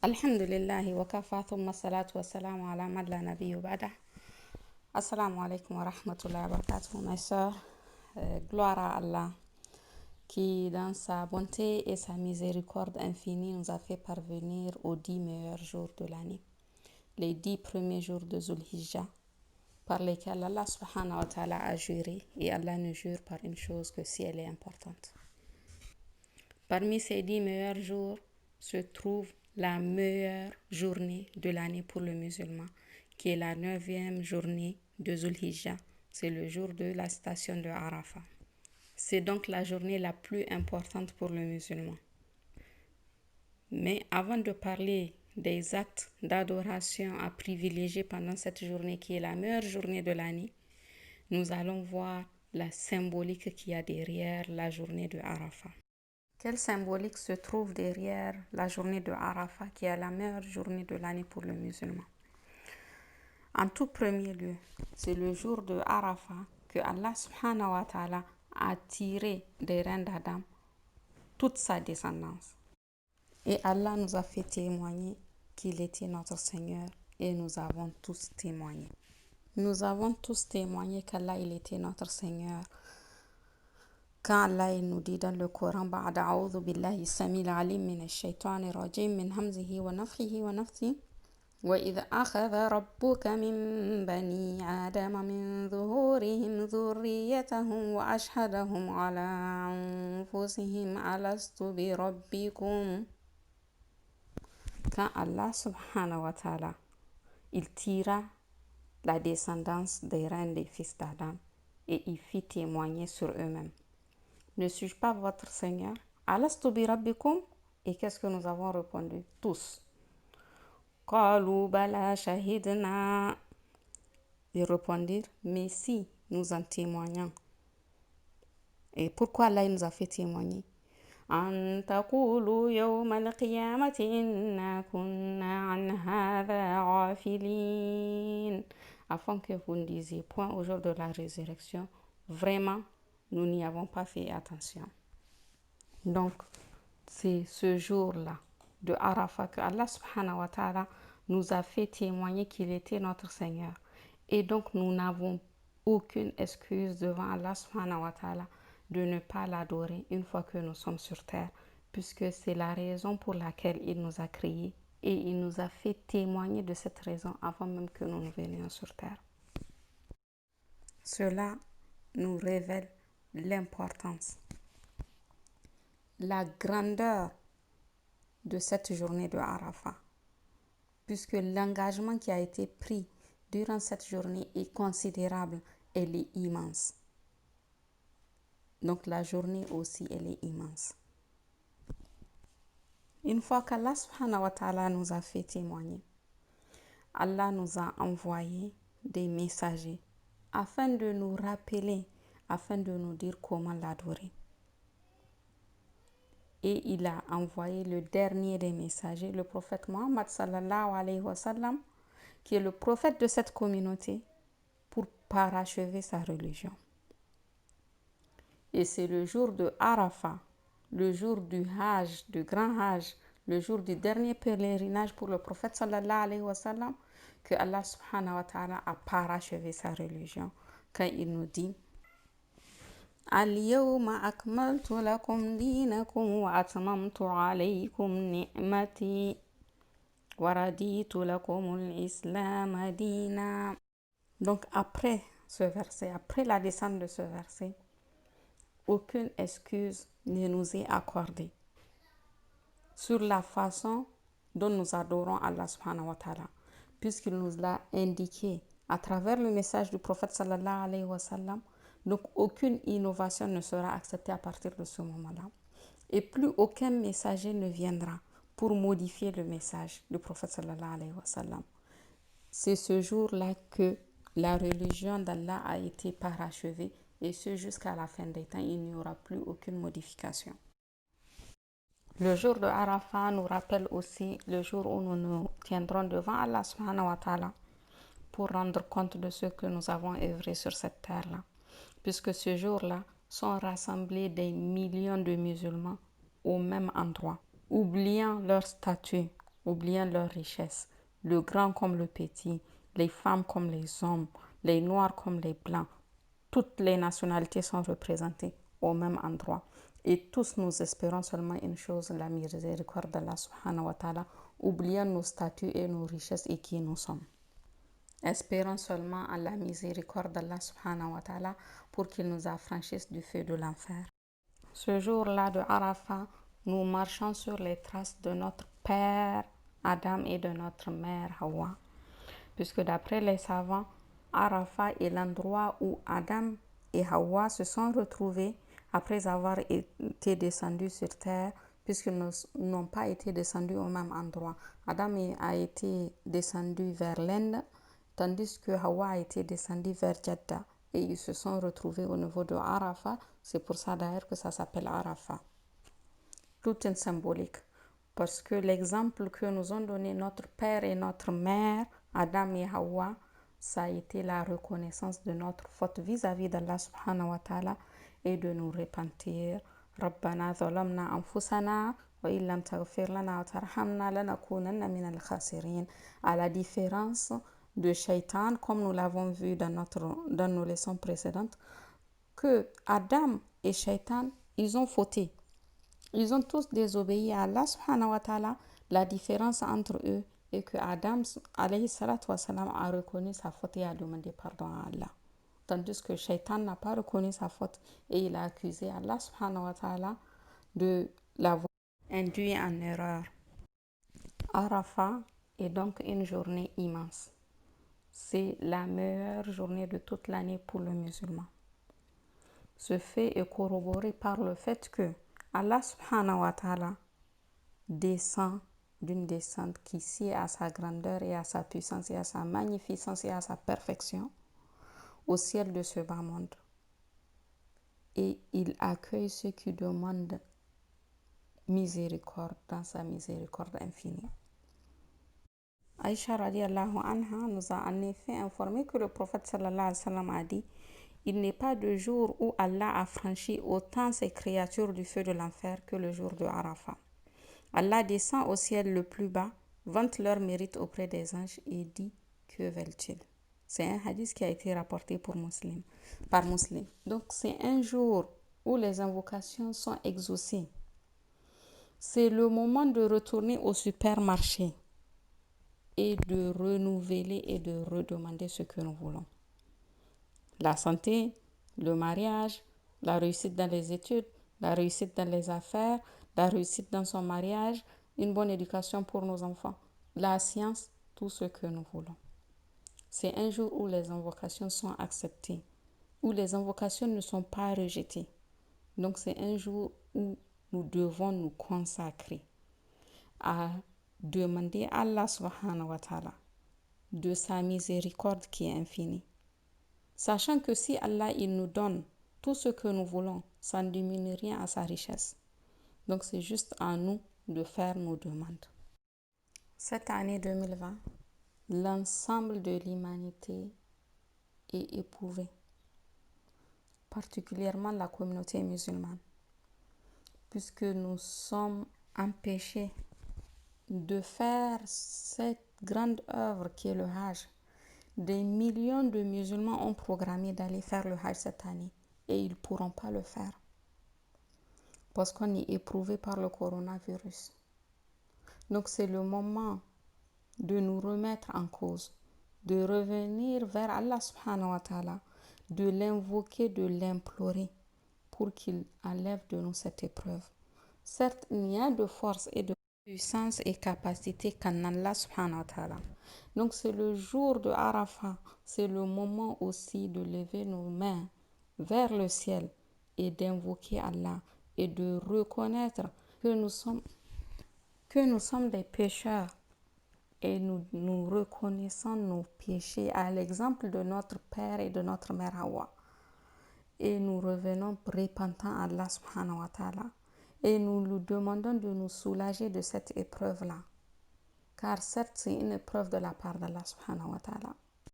Alhamdulillah wa kafa thumma salatu wa salamu ala man la nabiyyu ba'da. Assalamu alaikum wa rahmatullahi wa barakatuh, mes sœurs. Gloire à Allah qui, dans sa bonté et sa miséricorde infinie, nous a fait parvenir aux 10 meilleurs jours de l'année, les 10 premiers jours de Zulhijjah, par lesquels Allah subhanahu wa ta'ala a juré, et Allah ne jure par une chose que si elle est importante. Parmi ces 10 meilleurs jours se trouve la meilleure journée de l'année pour le musulman, qui est la 9e journée de Zulhijjah. C'est le jour de la station de Arafat. C'est donc la journée la plus importante pour le musulman. Mais avant de parler des actes d'adoration à privilégier pendant cette journée, qui est la meilleure journée de l'année, nous allons voir la symbolique qu'il y a derrière la journée de Arafat. Quelle symbolique se trouve derrière la journée de Arafat, qui est la meilleure journée de l'année pour le musulman? En tout premier lieu, c'est le jour de Arafat que Allah subhanahu wa ta'ala a tiré des reins d'Adam toute sa descendance. Et Allah nous a fait témoigner qu'il était notre Seigneur, et nous avons tous témoigné. Nous avons tous témoigné qu'Allah il était notre Seigneur. Quand Allah il nous dit dans le Coran, بعد أعوذ بالله السميع العليم من الشيطان الرجيم من همزه ونفخه ونفثه وإذ أخذ ربك من بني آدم من ظهورهم ذريتهم وأشهدهم على أنفسهم ألست بربكم. Quand Allah subhanahu wa ta'ala il tira la descendance des reins des fils d'Adam et il fit témoigner sur eux-mêmes. Ne suis-je pas votre Seigneur? Alastu bi rabbikum? Et qu'est-ce que nous avons répondu? Tous. Qalu bala shahidna. Ils répondirent, mais si, nous en témoignons. Et pourquoi Allah nous a fait témoigner? An taqulu yawma al-qiyamati inna kunna an hadha ghafilin. Afin que vous ne disiez point au jour de la résurrection, vraiment, nous n'y avons pas fait attention. Donc, c'est ce jour-là de Arafat que Allah subhanahu wa ta'ala nous a fait témoigner qu'il était notre Seigneur. Et donc, nous n'avons aucune excuse devant Allah subhanahu wa ta'ala de ne pas l'adorer une fois que nous sommes sur terre, puisque c'est la raison pour laquelle il nous a créés et il nous a fait témoigner de cette raison avant même que nous ne venions sur terre. Cela nous révèle l'importance, la grandeur de cette journée de Arafat, puisque l'engagement qui a été pris durant cette journée est considérable, elle est immense. Donc la journée aussi, elle est immense. Une fois qu'Allah subhanahu wa ta'ala nous a fait témoigner, Allah nous a envoyé des messagers afin de nous rappeler, afin de nous dire comment l'adorer. Et il a envoyé le dernier des messagers, le prophète Muhammad sallallahu alayhi wa sallam, qui est le prophète de cette communauté, pour parachever sa religion. Et c'est le jour de Arafat, le jour du Hajj, du grand Hajj, le jour du dernier pèlerinage pour le prophète sallallahu alayhi wa sallam, que Allah subhanahu wa ta'ala a parachevé sa religion, quand il nous dit اليوم أكملت لكم دينكم وأتممت عليكم نعمتي ورضيت لكم الإسلام دينا. Donc après ce verset, après la descente de ce verset, aucune excuse ne nous est accordée sur la façon dont nous adorons Allah subhanahu wa ta'ala, puisqu'il nous l'a indiqué à travers le message du prophète sallallahu alayhi wa sallam. Donc aucune innovation ne sera acceptée à partir de ce moment-là. Et plus aucun messager ne viendra pour modifier le message du prophète sallallahu alayhi wa sallam. C'est ce jour-là que la religion d'Allah a été parachevée, et ce jusqu'à la fin des temps, il n'y aura plus aucune modification. Le jour de Arafat nous rappelle aussi le jour où nous nous tiendrons devant Allah subhanahu wa ta'ala pour rendre compte de ce que nous avons œuvré sur cette terre-là. Puisque ce jour-là sont rassemblés des millions de musulmans au même endroit, oubliant leur statut oubliant leurs richesses, le grand comme le petit, les femmes comme les hommes, les noirs comme les blancs. Toutes les nationalités sont représentées au même endroit. Et tous nous espérons seulement une chose, la miséricorde d'Allah subhanahu wa ta'ala, oubliant nos statuts et nos richesses et qui nous sommes. Espérons seulement à la miséricorde d'Allah subhanahu wa ta'ala pour qu'il nous affranchisse du feu de l'enfer. Ce jour-là de Arafat, nous marchons sur les traces de notre père Adam et de notre mère Hawa. Puisque d'après les savants, Arafat est l'endroit où Adam et Hawa se sont retrouvés après avoir été descendus sur terre, puisqu'ils n'ont pas été descendus au même endroit. Adam a été descendu vers l'Inde, tandis que Hawa a été descendue vers Jeddah. Et ils se sont retrouvés au niveau de Arafat. C'est pour ça d'ailleurs que ça s'appelle Arafat. Toute une symbolique. Parce que l'exemple que nous ont donné notre père et notre mère, Adam et Hawa, ça a été la reconnaissance de notre faute vis-à-vis d'Allah subhanahu wa ta'ala et de nous repentir. ربنا ظلمنا أنفسنا وإن لم تغفر لنا وترحمنا لنكونن من الخاسرين. À la différence de Shaitan, comme nous l'avons vu dans nos leçons précédentes, que Adam et Shaitan, ils ont fauté. Ils ont tous désobéi à Allah subhanahu wa ta'ala. La différence entre eux est que Adam alayhi salatu wa salam, a reconnu sa faute et a demandé pardon à Allah. Tandis que Shaitan n'a pas reconnu sa faute et il a accusé Allah subhanahu wa ta'ala de l'avoir induit en erreur. Arafat est donc une journée immense. C'est la meilleure journée de toute l'année pour le musulman. Ce fait est corroboré par le fait que Allah subhanahu wa ta'ala descend d'une descente qui sied à sa grandeur et à sa puissance et à sa magnificence et à sa perfection au ciel de ce bas monde. Et il accueille ceux qui demandent miséricorde dans sa miséricorde infinie. Aïcha radiallahu anha nous a en effet informé que le prophète sallallahu alayhi wa sallam a dit: il n'est pas de jour où Allah a franchi autant ses créatures du feu de l'enfer que le jour de Arafat. Allah descend au ciel le plus bas, vante leur mérite auprès des anges et dit: que veulent-ils? C'est un hadith qui a été rapporté par Muslim. Donc c'est un jour où les invocations sont exaucées. C'est le moment de retourner au supermarché et de renouveler et de redemander ce que nous voulons. La santé, le mariage, la réussite dans les études, la réussite dans les affaires, la réussite dans son mariage, une bonne éducation pour nos enfants, la science, tout ce que nous voulons. C'est un jour où les invocations sont acceptées, où les invocations ne sont pas rejetées. Donc c'est un jour où nous devons nous consacrer à demander à Allah subhanahu wa ta'ala de sa miséricorde qui est infinie. Sachant que si Allah il nous donne tout ce que nous voulons, ça ne diminue rien à sa richesse. Donc c'est juste à nous de faire nos demandes. Cette année 2020, l'ensemble de l'humanité est éprouvé, particulièrement la communauté musulmane, puisque nous sommes empêchés de faire cette grande œuvre qui est le Hajj. Des millions de musulmans ont programmé d'aller faire le Hajj cette année et ils ne pourront pas le faire parce qu'on est éprouvé par le coronavirus. Donc c'est le moment de nous remettre en cause, de revenir vers Allah subhanahu wa ta'ala, de l'invoquer, de l'implorer pour qu'il enlève de nous cette épreuve. Certes, il y a de force et de puissance et capacité qu'en Allah subhanahu wa ta'ala. Donc c'est le jour de Arafat, c'est le moment aussi de lever nos mains vers le ciel et d'invoquer Allah et de reconnaître que nous sommes des pécheurs et nous reconnaissons nos péchés à l'exemple de notre père et de notre mère Hawa. Et nous revenons repentant à Allah subhanahu wa ta'ala et nous lui demandons de nous soulager de cette épreuve-là. Car certes, c'est une épreuve de la part d'Allah subhanahu wa ta'ala.